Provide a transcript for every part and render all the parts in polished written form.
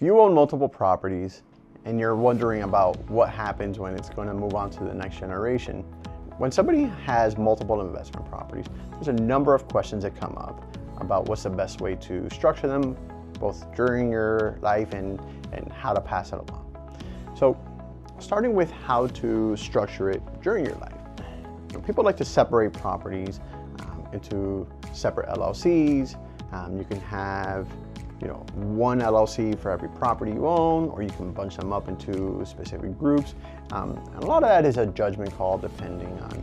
If you own multiple properties and you're wondering about what happens when it's going to move on to the next generation, when somebody has multiple investment properties, there's a number of questions that come up about what's the best way to structure them, both during your life and how to pass it along. So starting with how to structure it during your life. People like to separate properties into separate LLCs. You can have one LLC for every property you own, or you can bunch them up into specific groups. And a lot of that is a judgment call depending on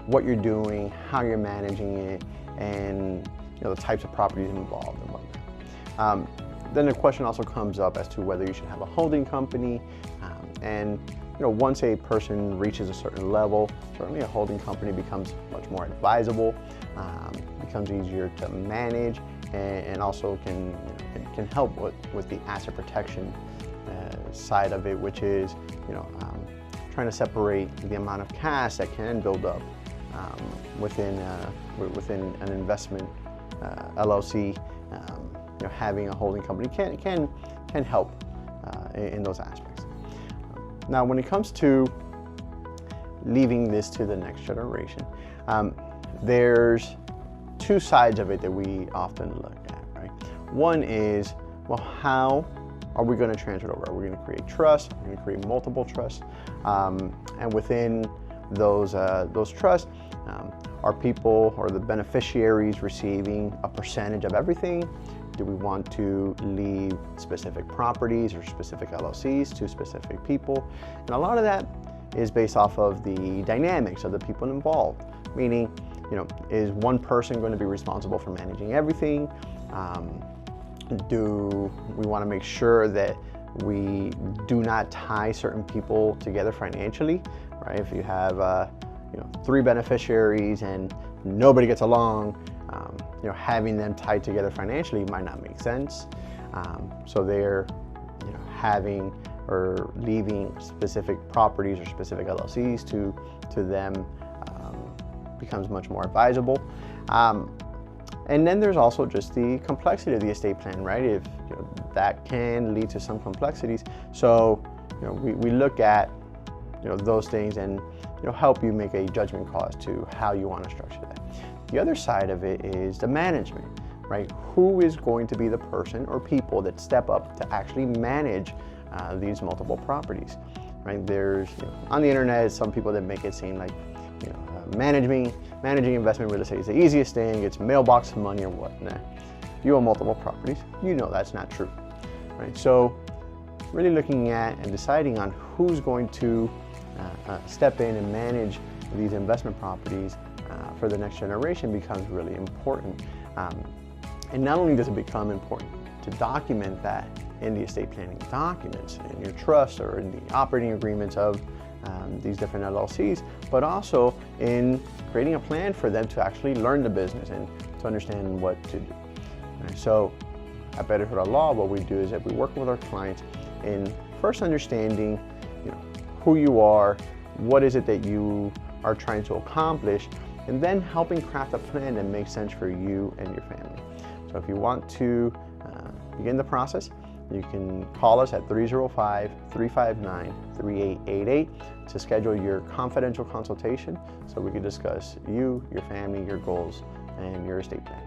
what you're doing, how you're managing it, and the types of properties involved and whatnot. Then the question also comes up as to whether you should have a holding company. And once a person reaches a certain level, certainly a holding company becomes much more advisable, becomes easier to manage, and also can help with the asset protection side of it, which is trying to separate the amount of cash that can build up within an investment LLC. Having a holding company can help in those aspects. Now, when it comes to leaving this to the next generation, there's two sides of it that we often look at, right? One is, well, how are we going to transfer it over? Are we going to create trust? Are we going to create multiple trusts? And within those trusts, are people or the beneficiaries receiving a percentage of everything? Do we want to leave specific properties or specific LLCs to specific people? And a lot of that is based off of the dynamics of the people involved, meaning, is one person going to be responsible for managing everything? Do we want to make sure that we do not tie certain people together financially, right? If you have 3 beneficiaries and nobody gets along, having them tied together financially might not make sense. So they're having or leaving specific properties or specific LLCs to them becomes much more advisable. And then there's also just the complexity of the estate plan, right? If that can lead to some complexities. So we look at those things and help you make a judgment call as to how you want to structure that. The other side of it is the management, right? Who is going to be the person or people that step up to actually manage these multiple properties, right? There's on the internet some people that make it seem like managing investment real estate is the easiest thing. It's mailbox money or whatnot. If you own multiple properties, that's not true, right? So really looking at and deciding on who's going to step in and manage these investment properties for the next generation becomes really important. And not only does it become important to document that in the estate planning documents, in your trust or in the operating agreements of these different LLCs, but also in creating a plan for them to actually learn the business and to understand what to do. Right? So at Pedro Perez-Roura Law, what we do is that we work with our clients in first understanding who you are, what is it that you are trying to accomplish, and then helping craft a plan that makes sense for you and your family. So if you want to begin the process, you can call us at 305-359-3888 to schedule your confidential consultation so we can discuss you, your family, your goals, and your estate plan.